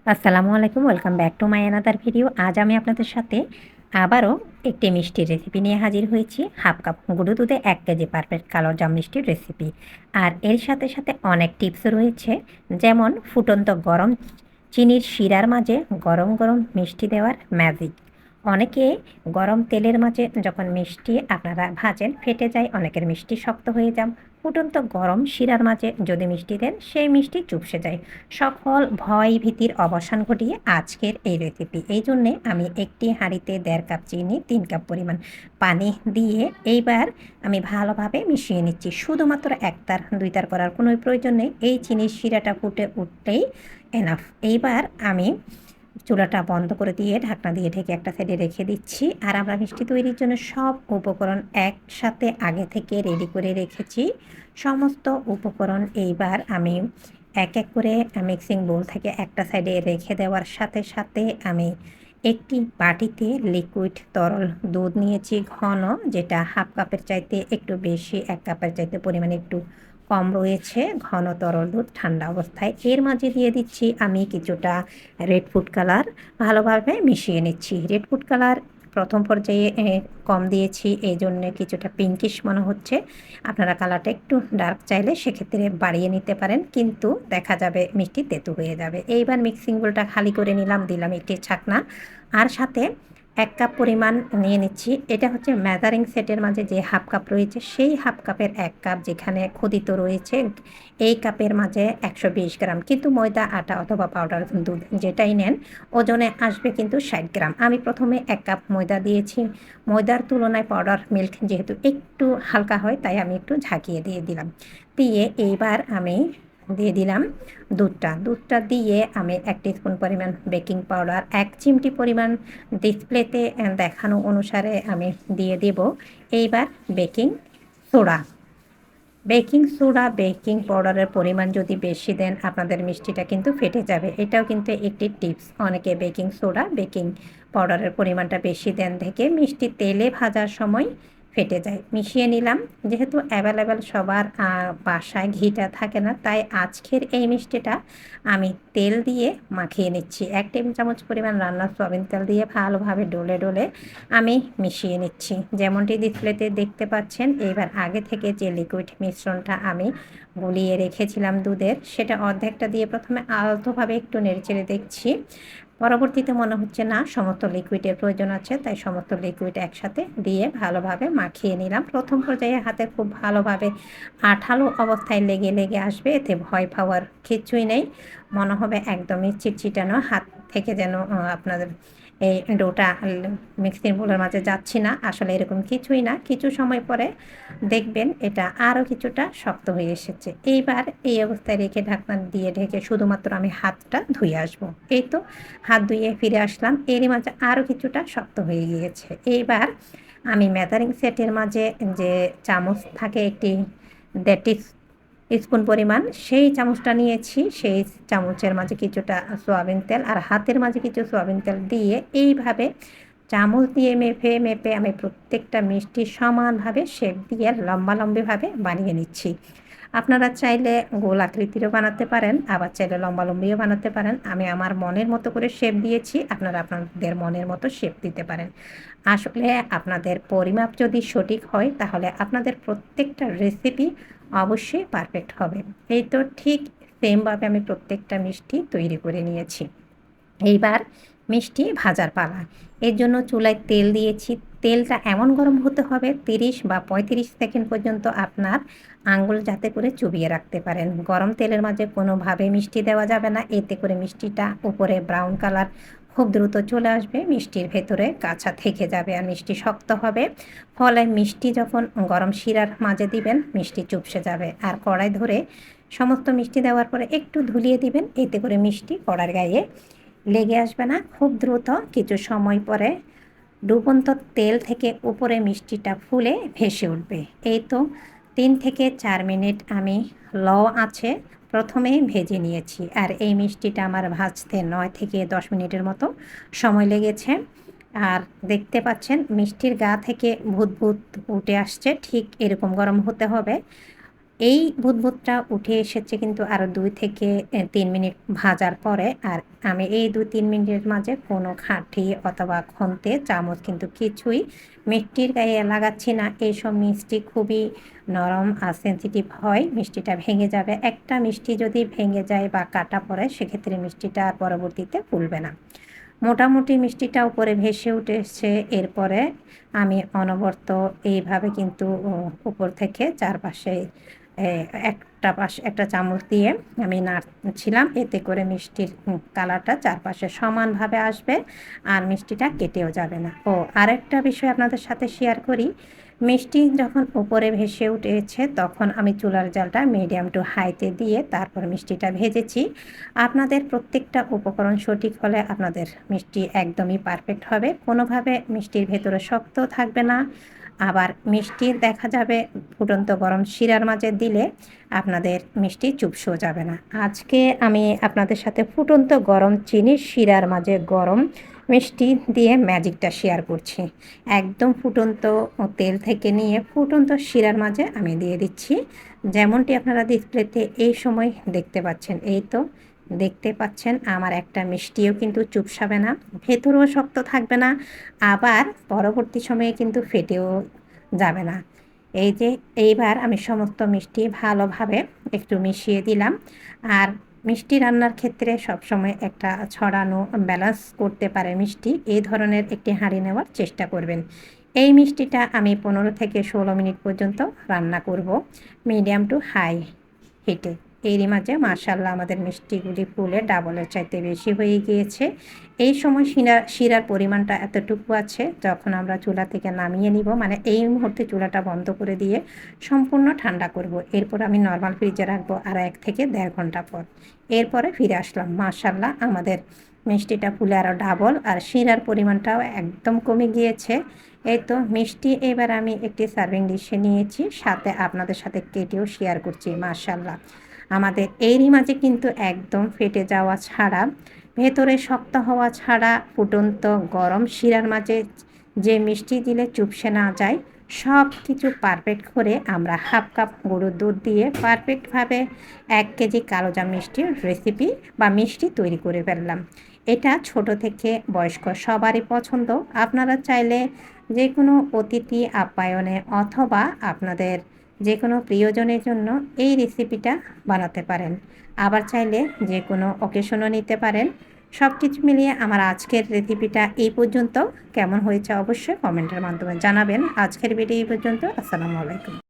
আসসালামু আলাইকুম, welcome back to my another video. আজ আমি আপনাদের সাথে আবারও একটি মিষ্টির রেসিপি নিয়ে হাজির হয়েছি। হাফ কাপ গুঁড়ো দুধে 1 কেজি পারফেক্ট কালো জাম মিষ্টির রেসিপি। আর এর সাথে সাথে অনেক টিপস রয়েছে, যেমন ফুটন্ত গরম চিনির শিরার মাঝে গরম গরম মিষ্টি দেওয়ার ম্যাজিক। অনেকে গরম তেলের মাঝে যখন মিষ্টি আপনারা ভাজেন ফেটে যায়, অনেকের মিষ্টি শক্ত হয়ে যায়। ফুটন্ত গরম শিরার মাঝে যদি মিষ্টি দেন সেই মিষ্টি চুপসে যায়। সকল ভয় ভীতির অবসান ঘটিয়ে আজকের এই রেসিপি। এই জন্যে আমি একটি হাঁড়িতে 1.5 কাপ চিনি, 3 কাপ পরিমাণ পানি দিয়ে এইবার আমি ভালোভাবে মিশিয়ে নিচ্ছি। শুধুমাত্র 1 তার 2 তার করার কোনো প্রয়োজন নেই। এই চিনির শিরাটা ফুটে উঠলেই এনাফ। এইবার আমি চুলাটা বন্ধ করে দিয়ে ঢাকনা দিয়ে ঢেকে একটা সাইডে রেখে দিচ্ছি। আর আমরা মিষ্টি তৈরির জন্য সব উপকরণ একসাথে আগে থেকে রেডি করে রেখেছি। সমস্ত উপকরণ এইবার আমি এক এক করে মিক্সিং বোল থেকে একটা সাইডে রেখে দেওয়ার সাথে সাথে আমি একটি বাটিতে লিকুইড তরল দুধ নিয়েছি ঘন, যেটা হাফ কাপের চাইতে একটু বেশি, 1 কাপের চাইতে পরিমাণে একটু কম রয়েছে। ঘন তরল দুধ ঠান্ডা অবস্থায় এর মাঝে দিয়ে দিচ্ছি আমি কিছুটা রেড ফুড কালার। ভালোভাবে মিশিয়ে নিচ্ছি। রেড ফুড কালার প্রথম পর্যায়ে কম দিয়েছি, এই জন্যে কিছুটা পিঙ্কিশ মনে হচ্ছে। আপনারা কালারটা একটু ডার্ক চাইলে সেক্ষেত্রে বাড়িয়ে নিতে পারেন, কিন্তু দেখা যাবে মিষ্টি তেঁতু হয়ে যাবে। এইবার মিক্সিং বোলটা খালি করে নিলাম, দিলাম একটি ছাকনা। আর সাথে 1 কাপ পরিমাণ নিয়ে নিচ্ছি। এটা হচ্ছে মেজারিং সেটের মাঝে যে হাফ কাপ রয়েছে, সেই হাফ কাপের 1 কাপ যেখানে খোদিত রয়েছে এই কাপের মাঝে 120 গ্রাম, কিন্তু ময়দা, আটা অথবা পাউডার দুধ যেটাই নেন ওজনে আসবে কিন্তু 60 গ্রাম। আমি প্রথমে 1 কাপ ময়দা দিয়েছি। ময়দার তুলনায় পাউডার মিল্ক যেহেতু একটু হালকা হয়, তাই আমি একটু ঝাঁকিয়ে দিয়ে দিলাম। দিয়ে এইবার আমি দিয়ে দিলাম দুধটা দিয়ে আমি 1 টিস্পুন পরিমাণ বেকিং পাউডার, 1 চিমটি পরিমাণ ডিসপ্লেতে দেখানো অনুসারে আমি দিয়ে দেব এইবার বেকিং সোডা। বেকিং পাউডারের পরিমাণ যদি বেশি দেন আপনাদের মিষ্টিটা কিন্তু ফেটে যাবে। এটাও কিন্তু একটি টিপস। অনেকে বেকিং সোডা, বেকিং পাউডারের পরিমাণটা বেশি দেন থেকে মিষ্টি তেলে ভাজার সময় ফেটে যায়। মিশিয়ে নিলাম। যেহেতু অ্যাভেলেবেল সবার বাসায় ঘিটা থাকে না, তাই আজকের এই মিষ্টিটা আমি তেল দিয়ে মাখিয়ে নিচ্ছি। 1 টেবিল চামচ পরিমাণ রান্নার সয়াবিন তেল দিয়ে ভালোভাবে ডলে ডলে আমি মিশিয়ে নিচ্ছি। যেমনটি ডিসপ্লেতে দেখতে পাচ্ছেন। এবার আগে থেকে যে লিকুইড মিশ্রণটা আমি গুলিয়ে রেখেছিলাম দুধের, সেটা অর্ধেকটা দিয়ে প্রথমে আলতোভাবে একটু নেড়েচেড়ে দেখছি। পরবর্তীতে মনে হচ্ছে না সমস্ত লিকুইডের প্রয়োজন আছে, তাই সমস্ত লিকুইড একসাথে দিয়ে ভালোভাবে মাখিয়ে নিলাম। প্রথম পর্যায়ে হাতে খুব ভালোভাবে আঠালো অবস্থায় লেগে লেগে আসবে, এতে ভয় পাওয়ার কিছুই নেই। মনে হবে একদমই চিটচিটানো, হাত থেকে যেন আপনাদের এই ডোটা মিক্সিং বোলের মাঝে যাচ্ছি না। আসলে এরকম কিছুই না। কিছু সময় পরে দেখবেন এটা আরও কিছুটা শক্ত হয়ে এসেছে। এইবার এই অবস্থায় রেখে ঢাকনা দিয়ে ঢেকে শুধুমাত্র আমি হাতটা ধুয়ে আসবো। এই তো হাত ধুয়ে ফিরে আসলাম। এরই মাঝে আরও কিছুটা শক্ত হয়ে গিয়েছে। এইবার আমি মেজারিং সেটের মাঝে যে চামচ থাকে একটি 1.5 স্পুন পরিমাণ, সেই চামচটা নিয়েছি। সেই চামচের মাঝে কিছুটা সয়াবিন তেল আর হাতের মাঝে কিছু সয়াবিন তেল দিয়ে এইভাবে চামচ দিয়ে মেপে মেপে আমি প্রত্যেকটা মিষ্টি সমানভাবে শেপ দিয়ে লম্বালম্বিভাবে বানিয়ে নিচ্ছি। আপনারা চাইলে গোল আকৃতিরও বানাতে পারেন, আবার চাইলে লম্বালম্বিও বানাতে পারেন। আমি আমার মনের মতো করে শেপ দিয়েছি, আপনারা আপনাদের মনের মতো শেপ দিতে পারেন। আসলে আপনাদের পরিমাপ যদি সঠিক হয় তাহলে আপনাদের প্রত্যেকটা রেসিপি অবশ্যই পারফেক্ট হবে। এই তো ঠিক সেমভাবে আমি প্রত্যেকটা মিষ্টি তৈরি করে নিয়েছি। এইবার মিষ্টি ভাজার পালা। এর জন্য চুলায় তেল দিয়েছি। তেলটা এমন গরম হতে হবে 30 বা 35 সেকেন্ড পর্যন্ত আপনার আঙ্গুল যাতে করে চুবিয়ে রাখতে পারেন। গরম তেলের মাঝে কোনোভাবে মিষ্টি দেওয়া যাবে না, এতে করে মিষ্টিটা উপরে ব্রাউন কালার খুব দ্রুত চলে আসবে, মিষ্টির ভেতরে কাঁচা থেকে যাবে আর মিষ্টি শক্ত হবে। ফলে মিষ্টি যখন গরম শিরার মাঝে দিবেন মিষ্টি চুপসে যাবে। আর কড়াই ধরে সমস্ত মিষ্টি দেওয়ার পরে একটু ধুলিয়ে দিবেন, এতে করে মিষ্টি কড়ার গায়ে লেগে আসবে না। খুব দ্রুত কিছু সময় পরে ডুবন্ত তেল থেকে উপরে মিষ্টিটা ফুলে ভেসে উঠবে। এই তো 3 থেকে 4 মিনিট আমি লো আঁচে প্রথমেই ভেজে নিয়েছি। আর এই মিষ্টিটা আমার ভাজতে 9 থেকে 10 মিনিটের মতো সময় লেগেছে। আর দেখতে পাচ্ছেন মিষ্টির গা থেকে ভুত ভুত উঠে আসছে, ঠিক এরকম গরম হতে হবে। এই বুদবুদটা উঠে এসেছে কিন্তু আরও ২ থেকে ৩ মিনিট ভাজার পরে। আর আমি এই ২-৩ মিনিটের মাঝে কোনো খাঁটি অথবা খন্তে চামচ কিন্তু কিছুই মিষ্টির গায়ে লাগাচ্ছি না। এইসব মিষ্টি খুবই নরম আর সেনসিটিভ হয়, মিষ্টিটা ভেঙে যাবে। একটা মিষ্টি যদি ভেঙে যায় বা কাটা পড়ে সেক্ষেত্রে মিষ্টিটা আর পরবর্তীতে ফুলবে না। মোটামুটি মিষ্টিটা উপরে ভেসে উঠেছে। এরপরে আমি অনবরত এইভাবে কিন্তু উপর থেকে চারপাশে একটা চামচ দিয়ে আমি নাড়ছিলাম, এতে করে মিষ্টির কালারটা চারপাশে সমানভাবে আসবে আর মিষ্টিটা কেটেও যাবে না। ও আরেকটা বিষয় আপনাদের সাথে শেয়ার করি, মিষ্টি যখন উপরে ভেসে উঠেছে তখন আমি চুলার জালটা মিডিয়াম টু হাইতে দিয়ে তারপর মিষ্টিটা ভেজেছি। আপনাদের প্রত্যেকটা উপকরণ সঠিক হলে আপনাদের মিষ্টি একদমই পারফেক্ট হবে। কোনোভাবে মিষ্টির ভেতরে শক্ত থাকবে না, আবার মিষ্টি দেখা যাবে ফুটন্ত গরম শিরার মাঝে দিলে আপনাদের মিষ্টি চুপসেও যাবে না। আজকে আমি আপনাদের সাথে ফুটন্ত গরম চিনির শিরার মাঝে গরম মিষ্টি দিয়ে ম্যাজিকটা শেয়ার করছি। একদম ফুটন্ত তেল থেকে নিয়ে ফুটন্ত শিরার মাঝে আমি দিয়ে দিচ্ছি, যেমনটি আপনারা ডিসপ্লেতে এই সময় দেখতে পাচ্ছেন। এই তো দেখতে পাচ্ছেন আমার একটা মিষ্টিও কিন্তু চুপসাবে না, ভেতরেও শক্ত থাকবে না, আবার পরবর্তী সময়ে কিন্তু ফেটেও যাবে না। এই যে এইবার আমি সমস্ত মিষ্টি ভালোভাবে একটু মিশিয়ে দিলাম। আর মিষ্টি রান্নার ক্ষেত্রে সবসময় একটা ছড়ানো ব্যালেন্স করতে পারে মিষ্টি, এই ধরনের একটি হাঁড়ি নেওয়ার চেষ্টা করবেন। এই মিষ্টিটা আমি 15 থেকে 16 মিনিট পর্যন্ত রান্না করব মিডিয়াম টু হাই হিটে। এরই মাঝে মাশাআল্লাহ আমাদের মিষ্টিগুলি ফুলে ডাবলের চাইতে বেশি হয়ে গিয়েছে। এই সময় শিরার পরিমাণটা এতটুকু আছে, যখন আমরা চুলা থেকে নামিয়ে নিব, মানে এই মুহূর্তে চুলাটা বন্ধ করে দিয়ে সম্পূর্ণ ঠান্ডা করব। এরপর আমি নর্মাল ফ্রিজে রাখবো আর 1 থেকে 1.5 ঘন্টা পর। এরপরে ফিরে আসলাম, মাশাআল্লাহ আমাদের মিষ্টিটা ফুলে আরও ডাবল আর শিরার পরিমাণটাও একদম কমে গিয়েছে। এই তো মিষ্টি এবার আমি একটি সার্ভিং ডিশে নিয়েছি, সাথে আপনাদের সাথে কেটেও শেয়ার করছি। মাশাআল্লাহ আমাদের এরই মাঝে কিন্তু একদম ফেটে যাওয়া ছাড়া, ভেতরে শক্ত হওয়া ছাড়া, ফুটন্ত গরম শিরার মাঝে যে মিষ্টি দিলে চুপসে না যায়, সব কিছু পারফেক্ট করে আমরা হাফ কাপ গরুর দুধ দিয়ে পারফেক্টভাবে 1 কেজি কালোজাম মিষ্টির রেসিপি বা মিষ্টি তৈরি করে ফেললাম। এটা ছোট থেকে বয়স্ক সবারই পছন্দ। আপনারা চাইলে যে কোনো অতিথি আপ্যায়নে অথবা আপনাদের যে কোনো প্রিয়জনের জন্য এই রেসিপিটা বানাতে পারেন। আবার চাইলে যে কোনো অকেশনও নিতে পারেন। সব কিছু মিলিয়ে আমার আজকের রেসিপিটা এই পর্যন্ত। কেমন হয়েছে অবশ্যই কমেন্টের মাধ্যমে জানাবেন। আজকের ভিডিও এই পর্যন্ত। আসসালামু আলাইকুম।